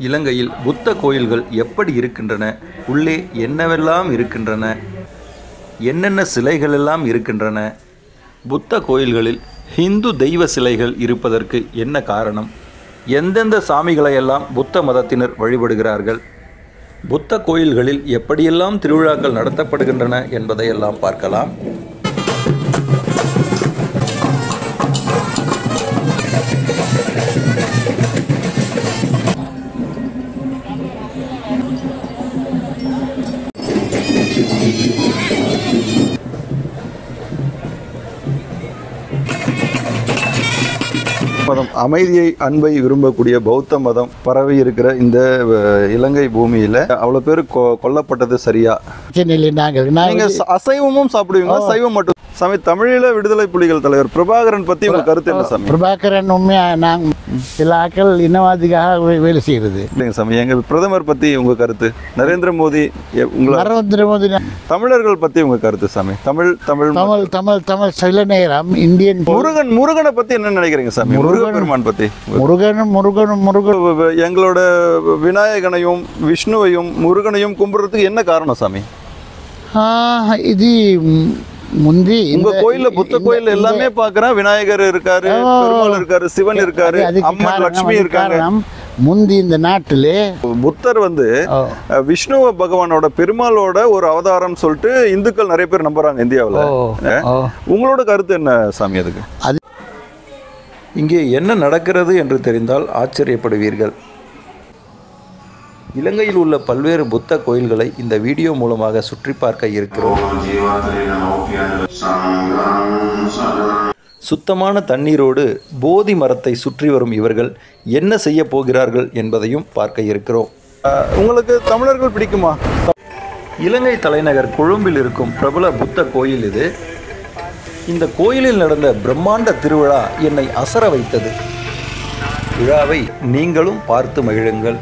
இலங்கையில் புத்த கோயில்கள் எப்படி இருக்கின்றன, உள்ளே என்னவெல்லாம் இருக்கின்றன, என்னென்ன சிலைகள் எல்லாம் இருக்கின்றன, புத்த கோயில்களில் ஹிந்து தெய்வ சிலைகள் இருப்பதற்கு என்ன காரணம், எந்தெந்த சாமிகளையெல்லாம் புத்த மதத்தினர் வழிபடுகிறார்கள், புத்த கோயில்களில் எப்படியெல்லாம் திருவிழாக்கள் நடத்தப்படுகின்றன என்பதையெல்லாம் பார்க்கலாம். மதம் அமைதியை அன்பை விரும்பக்கூடிய பௌத்த மதம் பரவி இருக்கிற இந்த இலங்கை பூமியில அவ்வளவு பேர் கொல்லப்பட்டது சரியா? நீங்க அசைவமும் சாப்பிடுவீங்க, சைவம் மட்டும்? சாமி, தமிழீழ விடுதலை புலிகள் தலைவர் பிரபாகரன் பத்தி உங்க கருத்து என்ன சாமி? பிரபாகரன் உண்மையா நாங்கள் சில ஆக்கள் இனவாதிக்காக வேலை செய்யறது இல்லைங்க சாமி. எங்க பிரதமர் பத்தி உங்க கருத்து? நரேந்திர மோடி தமிழர்கள் பத்தி உங்க கருத்து சாமி? தமிழ் தமிழ் தமிழ் தமிழ் தமிழ் சில நேரம் இந்தியன் முருகனை பத்தி என்ன நினைக்கிறீங்க சாமி? முருகப்பெருமான் பத்தி? முருகன் எங்களோட விநாயகனையும் விஷ்ணுவையும் முருகனையும் கும்பிடுறதுக்கு என்ன காரணம் சாமி? இது முந்தி உங்க கோயில்ல புத்த கோயில் எல்லாமே பாக்குறேன், விநாயகர் இருக்காரு, பெருமாள் இருக்காரு, சிவன் இருக்காரு, அம்மன் லட்சுமி இருக்காங்க. முந்தி இந்த நாட்டிலே புத்தர் விஷ்ணு பகவானோட பெருமாளோட ஒரு அவதாரம் சொல்லிட்டு இந்துக்கள் நிறைய பேர் நம்புறாங்க இந்தியாவில். உங்களோட கருத்து என்ன சாமி அதுக்கு? இங்கே என்ன நடக்கிறது என்று தெரிந்தால் ஆச்சரியப்படுவீர்கள். இலங்கையில் உள்ள பல்வேறு புத்த கோயில்களை இந்த வீடியோ மூலமாக சுற்றி பார்க்க இருக்கிறோம். சுத்தமான தண்ணீரோடு போதி மரத்தை சுற்றி வரும் இவர்கள் என்ன செய்ய போகிறார்கள் என்பதையும் பார்க்க இருக்கிறோம். உங்களுக்கு தமிழர்கள் பிடிக்குமா? இலங்கை தலைநகர் கொழும்பில் இருக்கும் பிரபல புத்த கோயில் இது. இந்த கோயிலில் நடந்த பிரம்மாண்ட திருவிழா என்னை அசர வைத்தது. விழாவை நீங்களும் பார்த்து மகிழுங்கள்.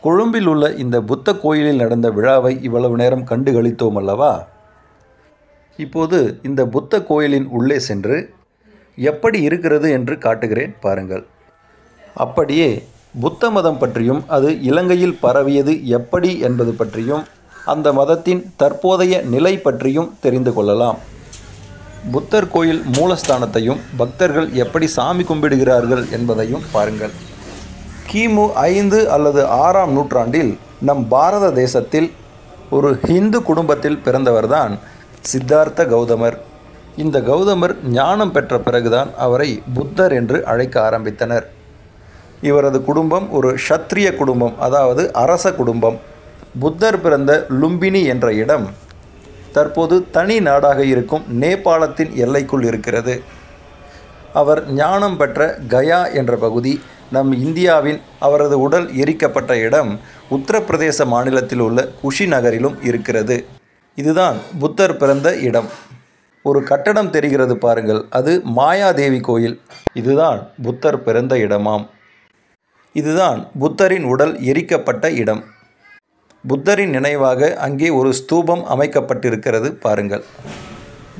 கொழும்பில் உள்ள இந்த புத்த கோயிலில் நடந்த விழாவை இவ்வளவு நேரம் கண்டு களித்தோம் அல்லவா? இப்போது இந்த புத்த கோயிலின் உள்ளே சென்று எப்படி இருக்கிறது என்று காட்டுகிறேன் பாருங்கள். அப்படியே புத்த மதம் பற்றியும் அது இலங்கையில் பரவியது எப்படி என்பது பற்றியும் அந்த மதத்தின் தற்போதைய நிலை பற்றியும் தெரிந்து கொள்ளலாம். புத்தர் கோயில் மூலஸ்தானத்தையும் பக்தர்கள் எப்படி சாமி கும்பிடுகிறார்கள் என்பதையும் பாருங்கள். கிமு 5 அல்லது 6ஆம் நூற்றாண்டில் நம் பாரத தேசத்தில் ஒரு ஹிந்து குடும்பத்தில் பிறந்தவர்தான் சித்தார்த்த கௌதமர். இந்த கௌதமர் ஞானம் பெற்ற பிறகுதான் அவரை புத்தர் என்று அழைக்க ஆரம்பித்தனர். இவரது குடும்பம் ஒரு க்ஷத்ரிய குடும்பம், அதாவது அரச குடும்பம். புத்தர் பிறந்த லும்பினி என்ற இடம் தற்போது தனி நாடாக இருக்கும் நேபாளத்தின் எல்லைக்குள் இருக்கிறது. அவர் ஞானம் பெற்ற கயா என்ற பகுதி நம் இந்தியாவின் அவரது உடல் எரிக்கப்பட்ட இடம் உத்தரப்பிரதேச மாநிலத்தில் உள்ள குஷி நகரிலும் இருக்கிறது. இதுதான் புத்தர் பிறந்த இடம். ஒரு கட்டடம் தெரிகிறது பாருங்கள், அது மாயாதேவி கோயில். இதுதான் புத்தர் பிறந்த இடமாம். இதுதான் புத்தரின் உடல் எரிக்கப்பட்ட இடம். புத்தரின் நினைவாக அங்கே ஒரு ஸ்தூபம் அமைக்கப்பட்டிருக்கிறது பாருங்கள்.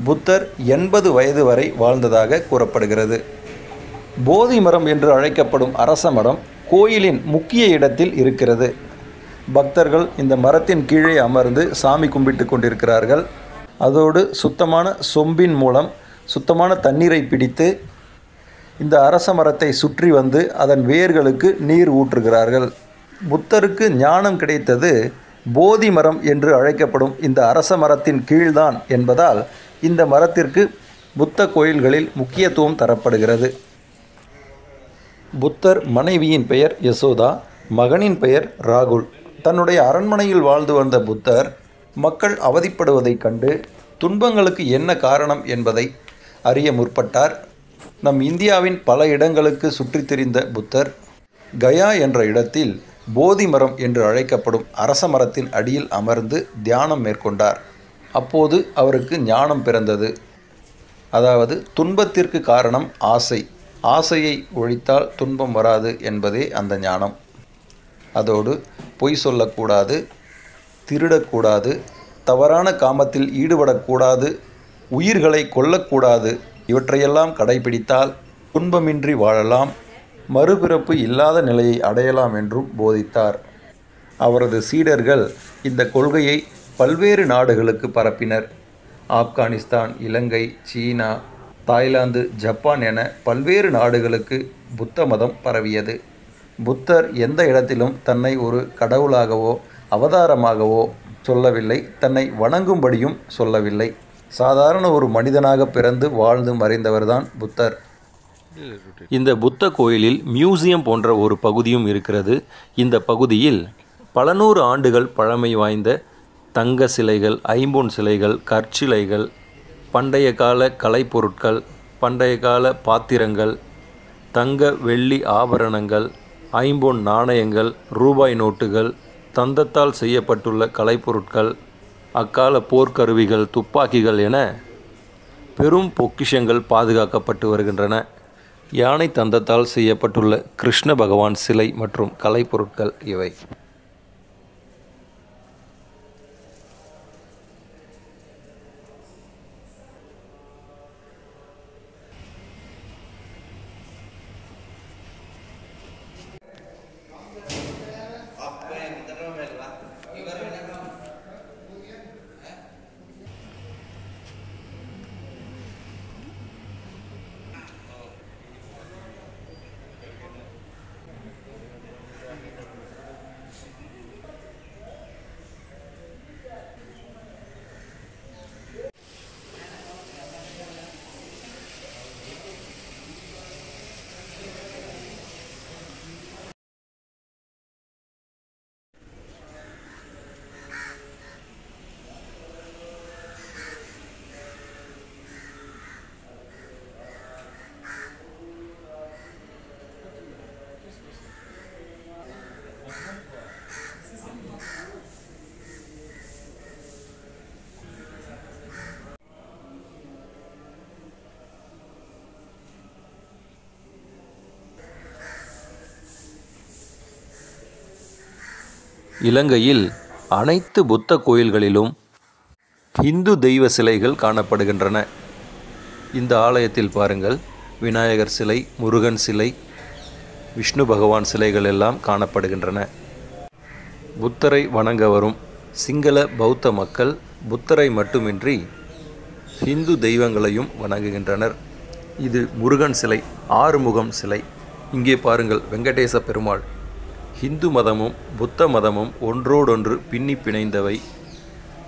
புத்தர் 80 வயது வரை வாழ்ந்ததாக கூறப்படுகிறது. போதி மரம் என்று அழைக்கப்படும் அரச மரம் கோயிலின் முக்கிய இடத்தில் இருக்கிறது. பக்தர்கள் இந்த மரத்தின் கீழே அமர்ந்து சாமி கும்பிட்டு கொண்டிருக்கிறார்கள். அதோடு சுத்தமான சொம்பின் மூலம் சுத்தமான தண்ணீரை பிடித்து இந்த அரச மரத்தை சுற்றி வந்து அதன் வேர்களுக்கு நீர் ஊற்றுகிறார்கள். புத்தருக்கு ஞானம் கிடைத்தது போதி மரம் என்று அழைக்கப்படும் இந்த அரச மரத்தின் கீழ்தான் என்பதால் இந்த மரத்திற்கு புத்த கோயில்களில் முக்கியத்துவம் தரப்படுகிறது. புத்தர் மனைவியின் பெயர் யசோதா, மகனின் பெயர் ராகுல். தன்னுடைய அரண்மனையில் வாழ்ந்து வந்த புத்தர் மக்கள் அவதிப்படுவதைக் கண்டு துன்பங்களுக்கு என்ன காரணம் என்பதை அறிய முற்பட்டார். நம் இந்தியாவின் பல இடங்களுக்கு சுற்றித் திரிந்த புத்தர் கயா என்ற இடத்தில் போதி மரம் என்று அழைக்கப்படும் அரச மரத்தின் அடியில் அமர்ந்து தியானம் மேற்கொண்டார். அப்போது அவருக்கு ஞானம் பிறந்தது. அதாவது துன்பத்திற்கு காரணம் ஆசை. ஆசையை ஒழித்தால் துன்பம் வராது என்பதே அந்த ஞானம். அதோடு பொய் சொல்லக்கூடாது, திருடக்கூடாது, தவறான காமத்தில் ஈடுபடக்கூடாது, உயிர்களை கொல்லக்கூடாது, இவற்றையெல்லாம் கடைபிடித்தால் துன்பமின்றி வாழலாம், மறுபிறப்பு இல்லாத நிலையை அடையலாம் என்றும் போதித்தார். அவரது சீடர்கள் இந்த கொள்கையை பல்வேறு நாடுகளுக்கு பரப்பினர். ஆப்கானிஸ்தான், இலங்கை, சீனா, தாய்லாந்து, ஜப்பான் என பல்வேறு நாடுகளுக்கு புத்த மதம் பரவியது. புத்தர் எந்த இடத்திலும் தன்னை ஒரு கடவுளாகவோ அவதாரமாகவோ சொல்லவில்லை, தன்னை வணங்கும்படியும் சொல்லவில்லை. சாதாரண ஒரு மனிதனாக பிறந்து வாழ்ந்து மறைந்தவர்தான் புத்தர். இந்த புத்த கோயிலில் மியூசியம் போன்ற ஒரு பகுதியும் இருக்கிறது. இந்த பகுதியில் பல நூறு ஆண்டுகள் பழமை வாய்ந்த தங்க சிலைகள், ஐம்பொன் சிலைகள், கற்சிலைகள், பண்டைய கால கலைப்பொருட்கள், பண்டைய கால பாத்திரங்கள், தங்க வெள்ளி ஆபரணங்கள், ஐம்பொன் நாணயங்கள், ரூபாய் நோட்டுகள், தந்தத்தால் செய்யப்பட்டுள்ள கலைப்பொருட்கள், அக்கால போர்க்கருவிகள், துப்பாக்கிகள் என பெரும் பொக்கிஷங்கள் பாதுகாக்கப்பட்டு வருகின்றன. யானை தந்தத்தால் செய்யப்பட்டுள்ள கிருஷ்ண பகவான் சிலை மற்றும் கலைப்பொருட்கள் இவை. இலங்கையில் அனைத்து புத்த கோயில்களிலும் இந்து தெய்வ சிலைகள் காணப்படுகின்றன. இந்த ஆலயத்தில் பாருங்கள், விநாயகர் சிலை, முருகன் சிலை, விஷ்ணு பகவான் சிலைகள் எல்லாம் காணப்படுகின்றன. புத்தரை வணங்க வரும் சிங்கள பௌத்த மக்கள் புத்தரை மட்டுமின்றி இந்து தெய்வங்களையும் வணங்குகின்றனர். இது முருகன் சிலை, ஆறுமுகம் சிலை. இங்கே பாருங்கள், வெங்கடேச பெருமாள். இந்து மதமும் புத்த மதமும் ஒன்றோடொன்று பின்னி பிணைந்தவை,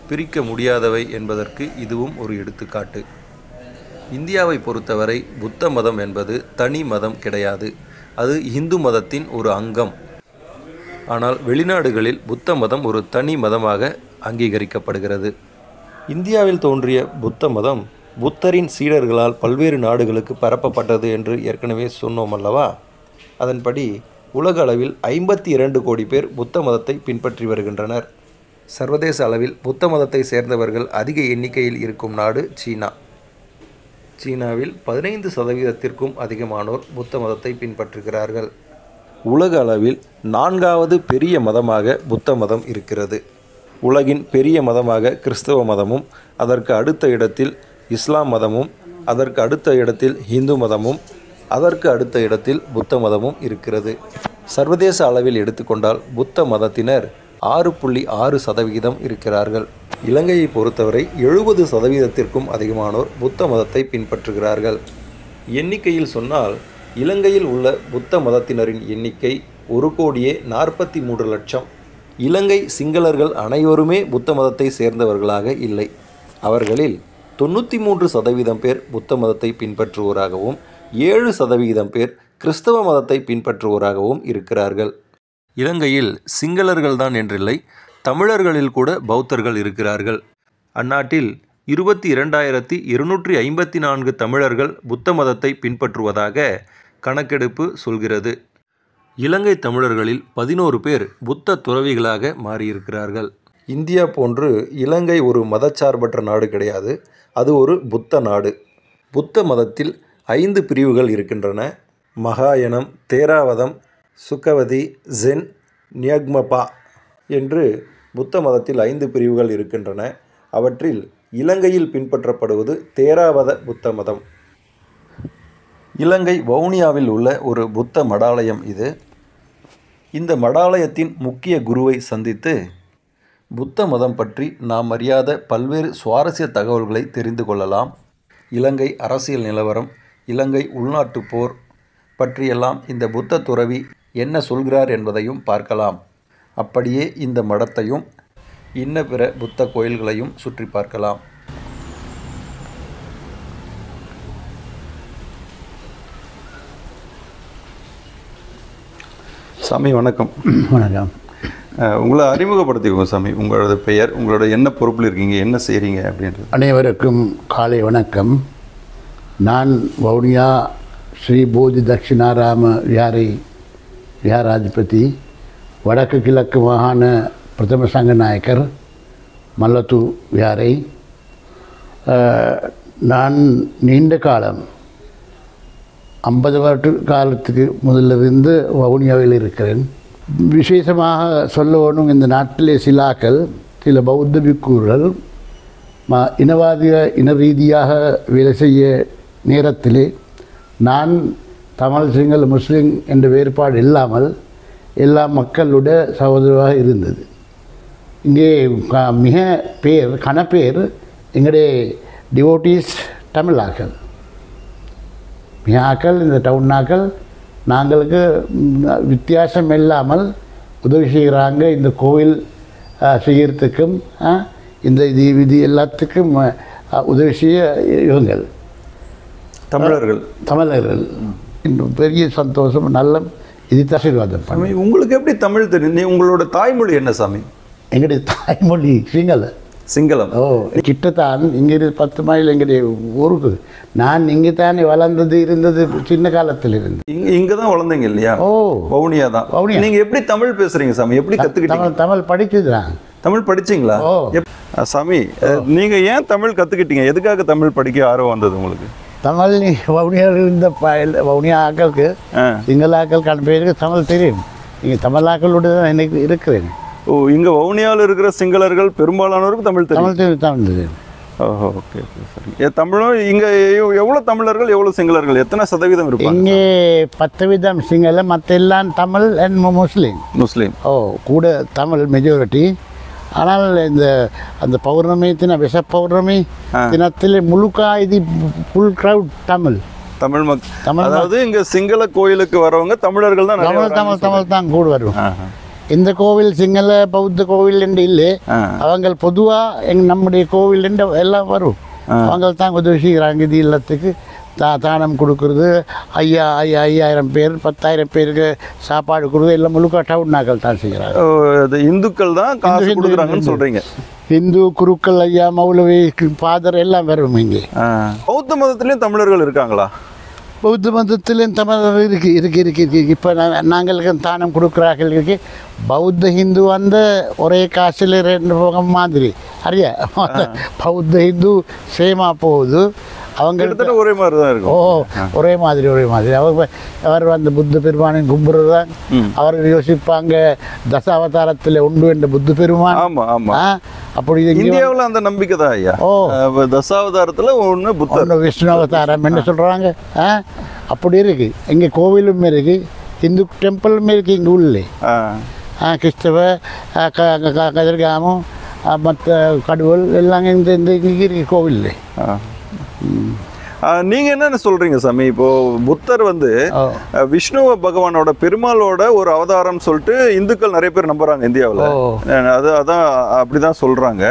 பிரிக்க முடியாதவை என்பதற்கு இதுவும் ஒரு எடுத்துக்காட்டு. இந்தியாவை பொறுத்தவரை புத்த மதம் என்பது தனி மதம் கிடையாது, அது இந்து மதத்தின் ஒரு அங்கம். ஆனால் வெளிநாடுகளில் புத்த மதம் ஒரு தனி மதமாக அங்கீகரிக்கப்படுகிறது. இந்தியாவில் தோன்றிய புத்த மதம் புத்தரின் சீடர்களால் பல்வேறு நாடுகளுக்கு பரப்பப்பட்டது என்று ஏற்கனவே சொன்னோம் அல்லவா? அதன்படி உலக அளவில் 52 கோடி பேர் புத்த மதத்தை பின்பற்றி வருகின்றனர். சர்வதேச அளவில் புத்த மதத்தை சேர்ந்தவர்கள் அதிக எண்ணிக்கையில் இருக்கும் நாடு சீனா. சீனாவில் 15% அதிகமானோர் புத்த மதத்தை பின்பற்றுகிறார்கள். உலக அளவில் 4வது பெரிய மதமாக புத்த மதம் இருக்கிறது. உலகின் பெரிய மதமாக கிறிஸ்தவ மதமும், அதற்கு அடுத்த இடத்தில் இஸ்லாம் மதமும், அதற்கு அடுத்த இடத்தில் இந்து மதமும், அதற்கு அடுத்த இடத்தில் புத்த மதமும் இருக்கிறது. சர்வதேச அளவில் எடுத்துக்கொண்டால் புத்த மதத்தினர் 6.6% இருக்கிறார்கள். இலங்கையை பொறுத்தவரை 70%க்கும் அதிகமானோர் புத்த மதத்தை பின்பற்றுகிறார்கள். எண்ணிக்கையில் சொன்னால் இலங்கையில் உள்ள புத்த மதத்தினரின் எண்ணிக்கை 1,43,00,000. இலங்கை சிங்களர்கள் அனைவருமே புத்த மதத்தை சேர்ந்தவர்களாக இல்லை. அவர்களில் 93% பேர் புத்த மதத்தை பின்பற்றுவோராகவும் 7% பேர் கிறிஸ்தவ மதத்தை பின்பற்றுவோராகவும் இருக்கிறார்கள். இலங்கையில் சிங்களர்கள்தான் என்றில்லை, தமிழர்களில் கூட பௌத்தர்கள் இருக்கிறார்கள். அந்நாட்டில் 22,254 தமிழர்கள் புத்த மதத்தை பின்பற்றுவதாக கணக்கெடுப்பு சொல்கிறது. இலங்கை தமிழர்களில் 11 பேர் புத்த துறவிகளாக மாறியிருக்கிறார்கள். இந்தியா போன்று இலங்கை ஒரு மதச்சார்பற்ற நாடு கிடையாது, அது ஒரு புத்த நாடு. புத்த மதத்தில் 5 பிரிவுகள் இருக்கின்றன. மகாயனம், தேராவதம், சுக்கவதி, ஜென், நியக்மபா என்று புத்த மதத்தில் 5 பிரிவுகள் இருக்கின்றன. அவற்றில் இலங்கையில் பின்பற்றப்படுவது தேராவத புத்த மதம். இலங்கை வவுனியாவில் உள்ள ஒரு புத்த மடாலயம் இது. இந்த மடாலயத்தின் முக்கிய குருவை சந்தித்து புத்த மதம் பற்றி நாம் அறியாத பல்வேறு சுவாரஸ்ய தகவல்களை தெரிந்து கொள்ளலாம். இலங்கை அரசியல் நிலவரம், இலங்கை உள்நாட்டு போர் பற்றியெல்லாம் இந்த புத்த துறவி என்ன சொல்கிறார் என்பதையும் பார்க்கலாம். அப்படியே இந்த மடத்தையும் இன்ன பிற புத்த கோயில்களையும் சுற்றி பார்க்கலாம். சாமி வணக்கம். வணக்கம். உங்களை அறிமுகப்படுத்திக்கோங்க சாமி. உங்களோட பெயர், உங்களோட என்ன பொறுப்பில் இருக்கீங்க, என்ன செய்கிறீங்க அப்படின்றது. அனைவருக்கும் காலை வணக்கம். நான் வவுனியா ஸ்ரீ போதி தட்சிணாராம விஹாராதிபதி, வடக்கு கிழக்கு மாகாண பிரதம சங்க நாயக்கர், மல்லத்து விஹாரை. நான் நீண்ட காலம் 50 வருட காலத்துக்கு முதலிருந்து வவுனியாவில் இருக்கிறேன். விசேஷமாக சொல்ல வேணும், இந்த நாட்டிலே சில பௌத்த பிக்குகள் இன ரீதியாக வேலை செய்ய நேரத்திலே நான் தமிழ், சிங்கள, முஸ்லீம் என்ற வேறுபாடு இல்லாமல் எல்லா மக்களுடைய சகோதரராக இருந்தது. இங்கே மிக கனப்பேர் எங்களுடைய டிவோட்டீஸ் தமிழாக்கள், மிகாக்கள், இந்த டவுனாக்கள் நாங்களுக்கு வித்தியாசம் இல்லாமல் உதவி செய்கிறாங்க. இந்த கோவில் செய்கிறதுக்கும் இந்த இது எல்லாத்துக்கும் உதவி செய்ய இவங்கள் தமிழர்கள். இன்னும் பெரிய சந்தோஷம், நல்ல இது ஆசீர்வாதம். சாமி, உங்களுக்கு எப்படி தமிழ் தெரியும்? உங்களோட தாய்மொழி என்ன சாமி? எங்களுடைய தாய்மொழி சிங்களம். கிட்டத்தான் இங்கே 10 மைல் எங்களுடைய ஊருக்கு. நான் இங்கே தானே வளர்ந்தது இருந்தது சின்ன காலத்தில் இருந்து. இங்கே தான் வளர்ந்தீங்க இல்லையா? வவுனியா தான். வவுனியா. நீங்கள் எப்படி தமிழ் பேசுகிறீங்க சாமி? எப்படி கற்றுக்கிட்டீங்க? தமிழ் படிச்சுதான். தமிழ் படிச்சிங்களா சாமி? நீங்கள் ஏன் தமிழ் கற்றுக்கிட்டீங்க? எதுக்காக தமிழ் படிக்க ஆர்வம் வந்தது உங்களுக்கு? தமிழ் வவுனியாவில் இருந்த வவுனியா ஆக்களுக்கு, சிங்கள ஆக்கள் பேருக்கு தமிழ் தெரியும். இங்கே தமிழ் ஆக்களோடு தான் எனக்கு இருக்கிறேன். இங்கே வவுனியாவில் இருக்கிற சிங்களர்கள் பெரும்பாலானவருக்கு தமிழ் தெரியும். தமிழ் தெரியும். ஓகே சரி. தமிழும் இங்கே எவ்வளோ தமிழர்கள், எவ்வளோ சிங்களர்கள், எத்தனை சதவீதம் இருப்பாங்க? இங்கே 10% சிங்களம், மற்ற எல்லாம் தமிழ் அண்ட் முஸ்லீம். கூட தமிழ் மெஜாரிட்டி. ஆனால் அந்த பௌர்ணமி விஷ பௌர்ணமி தினத்தில் முழுக்கா இது ஃபுல் க்ரௌட் தமிழ் மக்கள். அதாவது இங்கே சிங்கள கோயிலுக்கு வரவங்க தமிழர்கள் தான். தமிழ் தான் கூட வரும். இந்த கோவில் சிங்கள பௌத்த கோவில் என்று இல்லை, அவங்க பொதுவாக நம்முடைய கோவில் என்று எல்லாம் வரும். அவங்க தான் உதவி செய்கிறாங்க. இது எல்லாத்துக்கு தானம் கொடுக்குறது. 5000 பேர் 10,000 பேருக்கு சாப்பாடு கொடுக்குறது எல்லாம் முழுக்க டவுன்னாக்கள் தான் செய்கிறாங்க. இந்துக்கள் தான் காசு கொடுக்குறாங்கன்னு சொல்கிறீங்க? இந்து குருக்கள், ஐயா, மௌலவி, ஃபாதர் எல்லாம் வரும் இங்கே. பௌத்த மதத்துலேயும் தமிழர்கள் இருக்காங்களா? பௌத்த மதத்திலும் தமிழர் இருக்கு. இப்போ நாங்களுக்கு தானம் கொடுக்குறார்கள் இருக்கு. பௌத்த ஹிந்து ஒரே காசில் 2 போகம் மாதிரி அறியா. பௌத்த ஹிந்து சேமாக போகுது. அவங்க ஒரே மாதிரி தான் இருக்கும். ஒரே மாதிரி. அவர் புத்த பெருமானின் கும்பிடுறது தான். அவர் யோசிப்பாங்க தசாவதாரத்தில் உண்டு என்ற புத்த பெருமான். அப்படி இந்தியாவில் அந்த நம்பிக்கை தான் ஐயா. தசாவதாரத்தில் ஒன்று புத்தர், விஷ்ணு அவதாரம் என்ன சொல்கிறாங்க. அப்படி இருக்கு. இங்கே கோவிலும் இருக்கு, இந்து டெம்பிளும் இருக்கு இங்கே உள்ளே. கிறிஸ்தவ கதிர்காமம் மற்ற கடவுள் எல்லாம் இந்த இருக்கு கோவில்ல. நீங்க என்ன சொல்றீங்க சாமி? இப்போ புத்தர் விஷ்ணு பகவானோட பெருமாளோட ஒரு அவதாரம் சொல்லிட்டு இந்துக்கள் நிறைய பேர் நம்புறாங்க இந்தியாவில். அதான் அப்படிதான் சொல்றாங்க.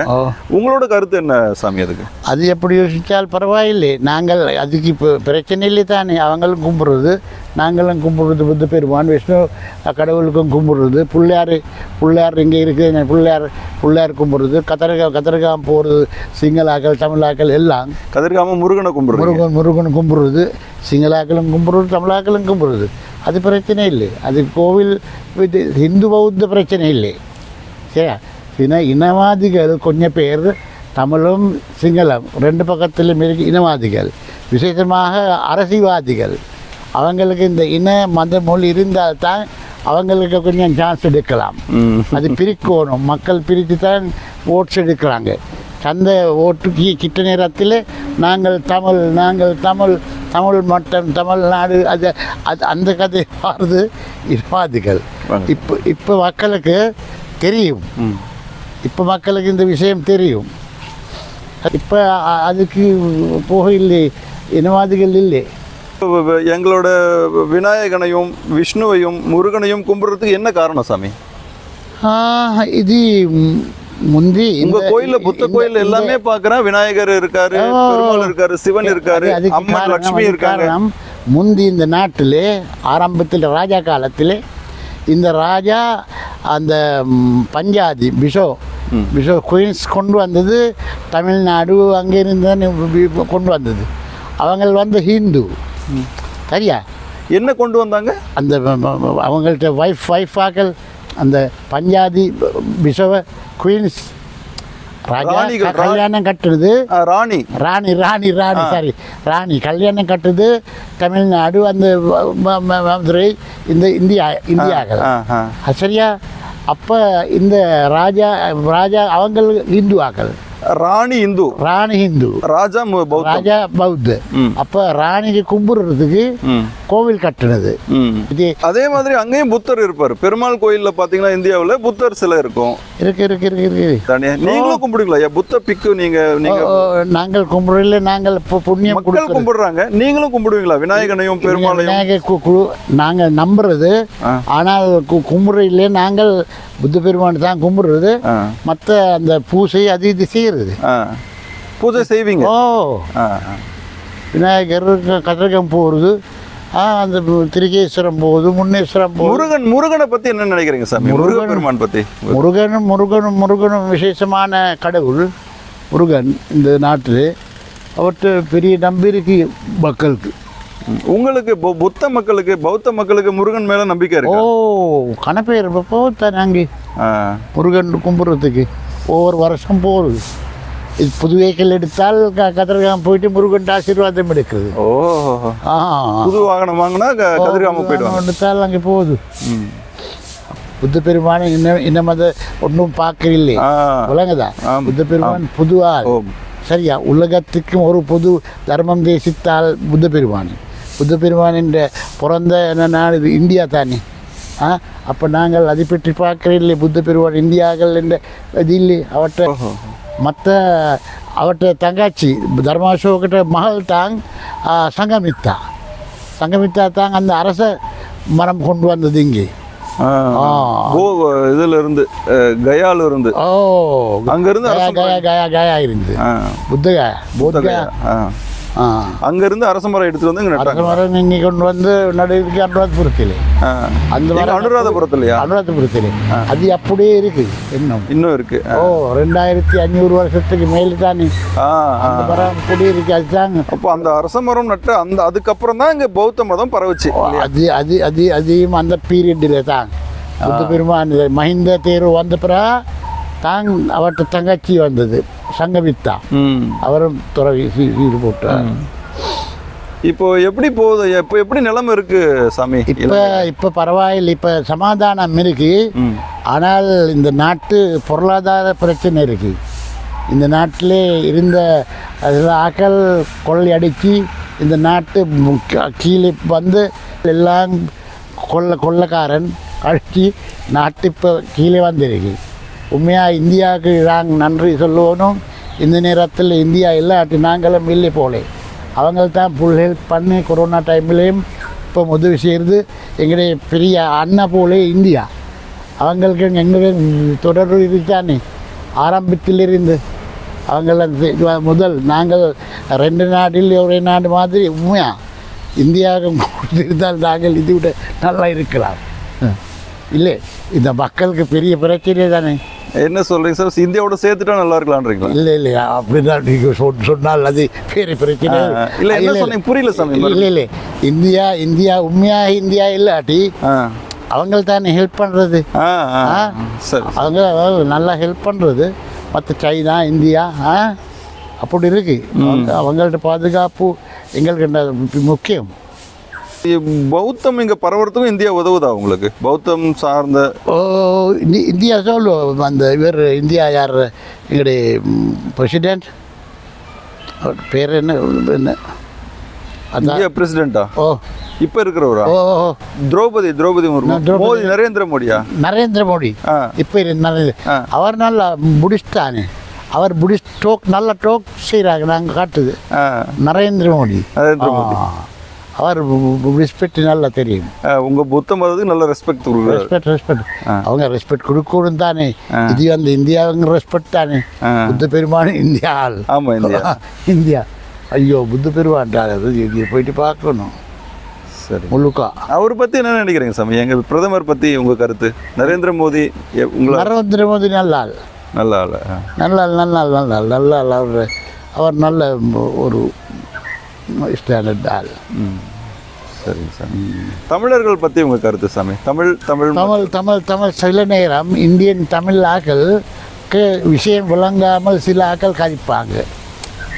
உங்களோட கருத்து என்ன சாமி அதுக்கு? அது எப்படி யோசிச்சால் பரவாயில்லை. நாங்கள் அதுக்கு இப்போ பிரச்சனை இல்லை தானே. அவங்களும் கும்பிடுறது, நாங்களும் கும்பிடுறது. புத்த பெருமான் விஷ்ணு கடவுளுக்கும் கும்பிடுறது. பிள்ளையார் இங்கே இருக்குது, பிள்ளையார் கும்பிடுறது. கதிர்காமம் போகிறது சிங்களாக்கள் தமிழாக்கள் எல்லாம். கதிர்காமம் முருகனை கும்பிடுறது, முருகன் கும்பிடுறது. சிங்களாக்களும் கும்பிடுறது, தமிழாக்களும் கும்பிடுறது. அது பிரச்சனை இல்லை. அது கோவில் ஹிந்து பௌத்த பிரச்சனை இல்லை. சரியா? இனவாதிகள் கொஞ்சம் பேர் தமிழும் சிங்களம் 2 பக்கத்திலும் இருக்கு இனவாதிகள். விசேஷமாக அரசியல்வாதிகள். அவங்களுக்கு இந்த இன மத மொழி இருந்தால் தான் அவங்களுக்கு கொஞ்சம் சான்ஸ் எடுக்கலாம். அது பிரிக்கணும். மக்கள் பிரித்து தான் ஓட்ஸ் எடுக்கிறாங்க. அந்த ஓட்டுக்கு கிட்ட நேரத்தில் நாங்கள் தமிழ் தமிழ் மட்டம் தமிழ்நாடு அது அது அந்த கதை வருது இனவாதிகள். இப்போ மக்களுக்கு தெரியும், இப்போ மக்களுக்கு இந்த விஷயம் தெரியும். இப்போ அதுக்கு போக இல்லை, இனவாதிகள் இல்லை. எங்களோட விநாயகனையும் விஷ்ணுவையும் முருகனையும் கும்பிட்றதுக்கு என்ன காரணம் சாமி? இது முந்தி உங்க கோயில்ல புத்த கோயில் எல்லாமே பார்க்கறேன், விநாயகர் இருக்காரு, பெருமாள் இருக்காரு, சிவன் இருக்காரு, அம்மன் லட்சுமி இருக்காங்க. முந்தி இந்த நாட்டிலே ஆரம்பத்தில் ராஜா காலத்தில் இந்த ராஜா அந்த பஞ்சாதி பிஷோ குயின்ஸ் கொண்டு வந்தது தமிழ்நாடு, அங்கே இருந்து கொண்டு வந்தது. அவங்க வந்து ஹிந்து சரியா. என்ன கொண்டு வந்தாங்க? அந்த அவங்கள்ட்ட வைஃபாக்கள் அந்த பஞ்சாதி பிஷவ குயின்ஸ் ராஜா கல்யாணம் கட்டுறது, ராணி ராணி ராணி ராணி சாரி ராணி கல்யாணம் கட்டுறது தமிழ்நாடு, அந்த மதுரை, இந்த இந்தியாக்கள் சரியா. அப்போ இந்த ராஜா அவங்க இந்துவாக்கள், ராணி இந்து, ராஜா பௌத்த. அப்ப ராணிக்கு கும்பிடுறதுக்கு கோவில் கட்டுனது. அதே மாதிரி அங்கேயும் புத்தர் இருப்பாரு. பெருமாள் கோயில்ல பாத்தீங்கன்னா இந்தியாவுல புத்தர் சிலை இருக்கும். இருக்கு நீங்களும் கும்பிடுங்களா? புத்த பிக்கு நீங்க நாங்கள் கும்பிடல, நாங்கள் புண்ணியம் மக்கள் கும்பிடுறாங்க, நீங்களும் கும்பிடுவீங்களா விநாயகனையும் பெருமாளையும்? நாங்க நம்புறது, ஆனால் கும்பிடுறதுல நாங்கள் புத்த பெருமான் தான் கும்பிடுறது. மற்ற அந்த பூசை அது இது செய்யறது. பூஜை செய்வீங்க? விநாயகர் கதிரகம் போகிறது, அந்த திருகேஸ்வரம் போகுது, முன்னேஸ்வரம் போகுது. முருகனை பத்தி என்ன நினைக்கிறீங்க சாமி? முருகன் பெருமான் பத்தி? முருகனும் விசேஷமான கடவுள் முருகன். இந்த நாட்டில் அவர்கிட்ட பெரிய நம்பிக்கை மக்களுக்கு. உங்களுக்கு புத்த மக்களுக்கு, பௌத்த மக்களுக்கு முருகன் மேல நம்பிக்கை இருக்கு? கணப்பேர் நாங்க முருகன் கும்பிட்றதுக்கு ஒவ்வொரு வருஷம் போகுது. இது புது வெஹிக்கிள் எடுத்தால் கதிர்காமம் போயிட்டு முருகன் ஆசீர்வாதம் எடுக்குது. புது வாகனம் வாங்கினா கதிர்காமம் போயிடுவாங்க, எடுத்தால் அங்கே போகுது. புத்த பெருமான் இன்னும் அதை ஒன்றும் பார்க்கவில்லை, உலகதான். புத்த பெருமான் புதுவா சரியா, உலகத்துக்கும் ஒரு பொது தர்மம் தேசித்தால் புத்த பெருமான். புத்த பெருமான் என்ற பிறந்த நாடு இந்தியா தானே. அப்போ நாங்கள் அதை பற்றி பார்க்கறதில்லை. புத்த பெருமான் இந்தியாக்கள் என்ற இது இல்லை. அவட்ட தங்காச்சி தர்மாசோகிட்ட மகள் தாங் சங்கமித்தா தாங்க அந்த அரச மரம் கொண்டு வந்தது இங்கே. இதுல இருந்து கயால இருந்து, அங்க இருந்து கயா இருந்து புத்த கயா அங்க இருந்து அரச மரம் எடுத்துட்டு வந்து அரச மரம் இங்கே கொண்டு வந்து நடுவுக்கு அனுராதபுரத்தில், அந்த அனுராதபுரத்தில் அது அப்படியே இருக்கு, இன்னும் இருக்கு. 2500 வருஷத்துக்கு மேலே தானே அந்த மரம் அப்படியே இருக்கு. அதுதாங்க. அப்போ அந்த அரச மரம் நட்டு அந்த அதுக்கப்புறம் தான் இங்க பௌத்த மதம் பரவுச்சு. அதையும் அந்த பீரியடில் தான் புத்த பெருமான் மஹிந்த தேர்வு வந்த பிறகு தான் அவர்கிட்ட தங்கச்சி வந்தது சங்கமித்தா, அவரும் துறவி போட்டார். இப்போ எப்படி போகுது? இப்போ எப்படி நிலைமை இருக்கு சாமி? இப்போ பரவாயில்லை, இப்போ சமாதானம் இருக்கு. ஆனால் இந்த நாட்டு பொருளாதார பிரச்சனை இருக்கு. இந்த நாட்டிலே இருந்த ஆக்கள் கொள்ளையடிச்சு இந்த நாட்டு கீழே வந்து எல்லாம் கொள்ளைக்காரன் அடிச்சு நாட்டு இப்போ கீழே வந்திருக்கு. உண்மையாக இந்தியாவுக்கு நாங்கள் நன்றி சொல்லணும். இந்த நேரத்தில் இந்தியா இல்லாட்டி நாங்களும் இல்லை போலே. அவங்க தான் ஃபுல் ஹெல்ப் பண்ணி கொரோனா டைம்லேயும் இப்போ உதவி செய்கிறது. எங்களுடைய பெரிய அண்ணா போலே இந்தியா. அவங்களுக்கு எங்களுக்கு தொடர்பு இருக்கானே ஆரம்பத்திலிருந்து. அவங்கள முதல் நாங்கள் 2 நாட்டில் ஒரே நாடு மாதிரி உண்மையாக இந்தியாவுக்கு இருந்தால் நாங்கள் இது விட நல்லா இருக்கலாம். இல்லை, இந்த மக்களுக்கு பெரிய பிரச்சனை தானே. என்ன சொல்றீங்க சார்? இந்தியாவோட சேர்த்துட்டா நல்லா இருக்கலாம்ன்றீங்களா? இல்லை அப்படிதான் நீங்கள் சொன்னால் அது பெரிய பிரச்சனை. இல்லை, என்ன சொன்னீங்க புரியல சாமி. இல்லை இந்தியா உண்மையாக இந்தியா இல்லாட்டி அவங்க தானே ஹெல்ப் பண்ணுறது. அவங்க நல்லா ஹெல்ப் பண்ணுறது. மற்ற சைனா இந்தியா அப்படி இருக்கு. அவங்கள்ட்ட பாதுகாப்பு எங்களுக்கு முக்கியம். பௌத்தம் இங்கே பரவறதுக்கும் இந்தியா உதவுதா உங்களுக்கு? பௌத்தம் சார்ந்த இந்தியா சொல்லுவோம். அந்த இவர் இந்தியா யார் எங்களுடைய பிரசிடென்ட், அவர் பேர் என்ன இந்தியா பிரசிடென்ட்டா? ஓ இப்போ இருக்கிறவரா? ஓ ஓ திரௌபதி முர்மு. மோடி, நரேந்திர மோடியா? நரேந்திர மோடி. இப்போ அவர் நல்ல புடிஸ்ட் தானே, அவர் புடிஸ்ட் நல்ல டோக் செய்கிறாங்க. நாங்கள் காட்டுது நரேந்திர மோடி. அவர் ரெஸ்பெக்ட் நல்லா தெரியும். உங்கள் புத்த மதத்துக்கு நல்ல ரெஸ்பெக்ட் கொடுக்குறாரு. ரெஸ்பெக்ட் அவங்க ரெஸ்பெக்ட் கொடுக்கணும் தானே. இது அந்த இந்தியாவுங்க ரெஸ்பெக்ட் தானே. புத்த பெருமான் இந்தியா ஆள். ஆமாம், இந்தியா. ஐயோ புத்த பெருமான் போயிட்டு பார்க்கணும். சரி, முழுக்கா அவரை பற்றி என்ன நினைக்கிறீங்க சாமி? எங்கள் பிரதமர் பற்றி உங்கள் கருத்து? நரேந்திர மோடி நரேந்திர மோடி நல்ல ஆள். நல்ல ஆள். நல்ல ஆள். அவர் நல்ல ஒரு ஸ்டாண்டர்ட் ஆள். சரிங்க சாமி. தமிழர்கள் பற்றி உங்கள் கருத்து சாமி? தமிழ் சில நேரம் இந்தியன் தமிழ் ஆக்களுக்கு விஷயம் விளங்காமல் சில ஆக்கள் கழிப்பாங்க.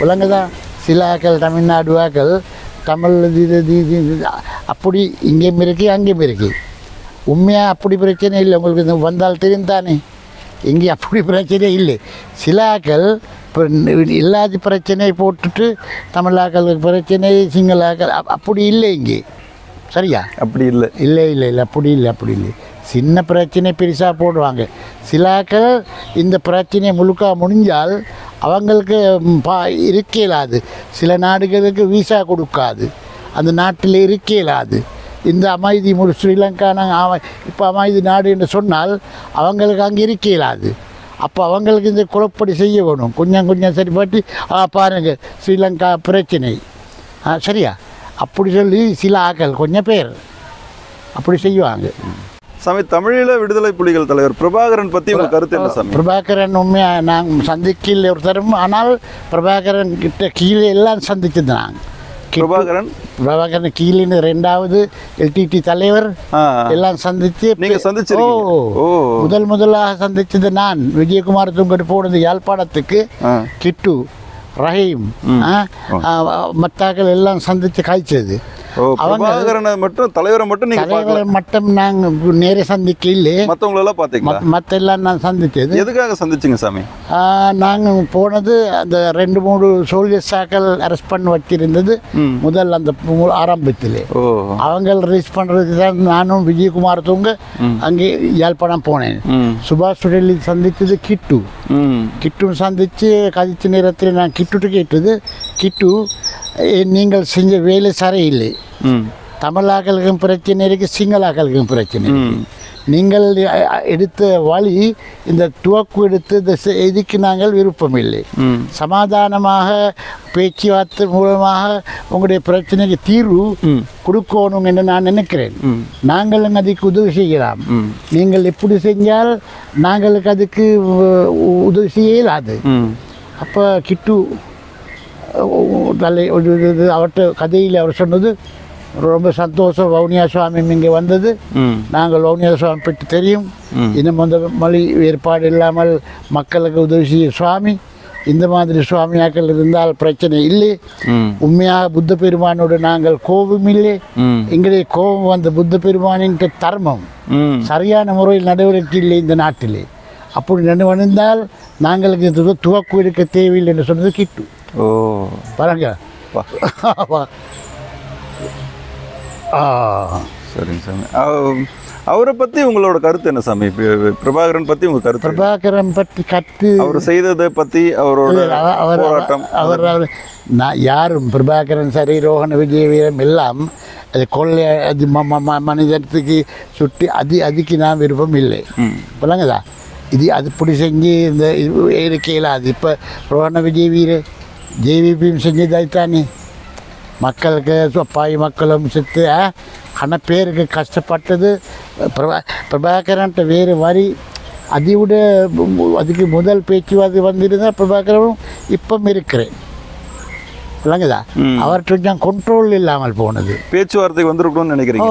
விளங்குதான். சில ஆக்கள் தமிழ்நாடு ஆக்கள் தமிழ் அப்படி இங்கேயும் இருக்கு அங்கேயும் இருக்கு. உண்மையாக அப்படி பிரச்சனை இல்லை. உங்களுக்கு வந்தால் தெரியும் தானே. இங்கே அப்படி பிரச்சனை இல்லை. சில ஆக்கள் இப்போ இல்லாத பிரச்சனையை போட்டுட்டு தமிழாக்களுக்கு பிரச்சனை, சிங்களாக்கள் அப்படி இல்லை இங்கே. சரியா? அப்படி இல்லை. அப்படி இல்லை. சின்ன பிரச்சனை பெருசாக போடுவாங்க. சில ஆக்கள் இந்த பிரச்சனை முழுக்க முடிஞ்சால் அவங்களுக்கு இருக்க இயலாது. சில நாடுகளுக்கு வீசா கொடுக்காது. அந்த நாட்டில் இருக்க இயலாது. இந்த அமைதி ஸ்ரீலங்கா நாங்கள் இப்போ அமைதி நாடு என்று சொன்னால் அவங்களுக்கு அங்கே இருக்க இயலாது. அப்போ அவங்களுக்கு இந்த குழப்படி செய்ய வேணும். கொஞ்சம் சரி பாட்டி பாருங்கள் ஸ்ரீலங்கா பிரச்சனை சரியா அப்படி சொல்லி சில ஆக்கள் கொஞ்சம் பேர் அப்படி செய்வாங்க. சாமி, தமிழீழ விடுதலை புலிகள் தலைவர் பிரபாகரன் பற்றி உங்கள் கருத்து என்ன சாமி? பிரபாகரன் உண்மையாக நாங்கள் சந்திக்கல ஒரு தரம். ஆனால் பிரபாகரன் கிட்ட கீழே எல்லாம் சந்திச்சது. நாங்கள் பிரபாகரன் கீழே 2வது LTT தலைவர் எல்லாம் சந்தித்து முதலாக சந்திச்சது நான். விஜயகுமார் தூங்கிட்டு போனது யாழ்ப்பாணத்துக்கு. கிட்டு, ரஹீம், மத்தாக்கள் எல்லாம் சந்தித்து காய்ச்சது. பிரபாகரனை மட்டும் தலைவரை மட்டும் நாங்கள் நேரே சந்திக்க இல்லை. மற்றவங்களெல்லாம் பார்த்தீங்களா? மற்ற எல்லாம் நான் சந்தித்தது. எதுக்காக சந்திச்சிங்க சாமி? நாங்கள் போனது அந்த 2-3 சோல்ஜர்ஸாக்கள் அரெஸ்ட் பண்ணி வச்சிருந்தது முதல் அந்த ஆரம்பத்திலே. அவங்க ரிலீஸ் பண்ணுறதுக்கு தான் நானும் விஜயகுமார் தூங்க அங்கே யாழ்ப்பாணம் போனேன். சுபாஷ் சுடலி சந்தித்தது கிட்டு சந்தித்து கதித்த நேரத்தில் நான் கிட்டுட்டு கேட்டது, கிட்டு நீங்கள் செஞ்ச வேலை சரியில்லை. தமிழாக்களுக்கும் பிரச்சனை இருக்குது, சிங்களாக்களுக்கும் பிரச்சனை இருக்குது. நீங்கள் எடுத்த வழி இந்த துவக்கு எடுத்து இதுக்கு நாங்கள் விருப்பம் இல்லை. சமாதானமாக பேச்சுவார்த்தை மூலமாக உங்களுடைய பிரச்சனைக்கு தீர்வு கொடுக்கணும் என்று நான் நினைக்கிறேன். நாங்களும் அதுக்கு உதவி செய்யலாம். நீங்கள் எப்படி செஞ்சால் நாங்களுக்கு அதுக்கு உதவி செய்ய இயலாது. அப்போ கிட்டு அவர்கிட்ட கதையில் அவர் சொன்னது ரொம்ப சந்தோஷம். வவுனியா சுவாமி இங்கே வந்தது. நாங்கள் வவுனியா சுவாமி பற்றி தெரியும். இன்னும் அந்த மொழி ஏற்பாடு இல்லாமல் மக்களுக்கு உதவி செய்ய சுவாமி. இந்த மாதிரி சுவாமியாக்கள் இருந்தால் பிரச்சனை இல்லை. உண்மையாக புத்த பெருமானோடு நாங்கள் கோபம் இல்லை. எங்களுடைய கோபம் வந்த புத்த பெருமானின் தர்மம் சரியான முறையில் நடவடிக்கை இல்லை இந்த நாட்டிலே. அப்படி நினைந்தால் நாங்களுக்கு துவக்கு எடுக்க தேவையில்லை என்று சொன்னது கிட்டு. பாருங்க. சரிங்க சாமி. அவரை பற்றி உங்களோட கருத்து என்ன சாமி? பிரபாகரன் பற்றி உங்கள் கருத்து? பிரபாகரன் பற்றி அவர் செய்ததை பற்றி அவரோட போராட்டம் நான் யாரும் பிரபாகரன் சரி ரோஹண விஜய வீரம் எல்லாம் அது கொள்ளை அது மனிதத்துக்கு சுட்டி அதுக்கு நான் விருப்பம் இல்லை. இல்லைங்கதா இது அது பிடி செஞ்சு இந்த இருக்கையில் அது இப்போ ரோஹண விஜய் வீர ஜேவிபியும் செஞ்சதாய்த்தானே. மக்களுக்கு அப்பாவி மக்களும் செத்து ஆனால் பேருக்கு கஷ்டப்பட்டது பிரபாகரன்ட்ட வேறு வரி அதை விட அதுக்கு முதல் பேச்சுவார்த்தை வந்திருந்தால் பிரபாகரனும் இப்போ இருக்கிறேன். இல்லைங்கதா அவர்கிட்ட கொஞ்சம் கண்ட்ரோல் இல்லாமல் போனது. பேச்சுவார்த்தை வந்திருக்கணும்னு நினைக்கிறீங்க?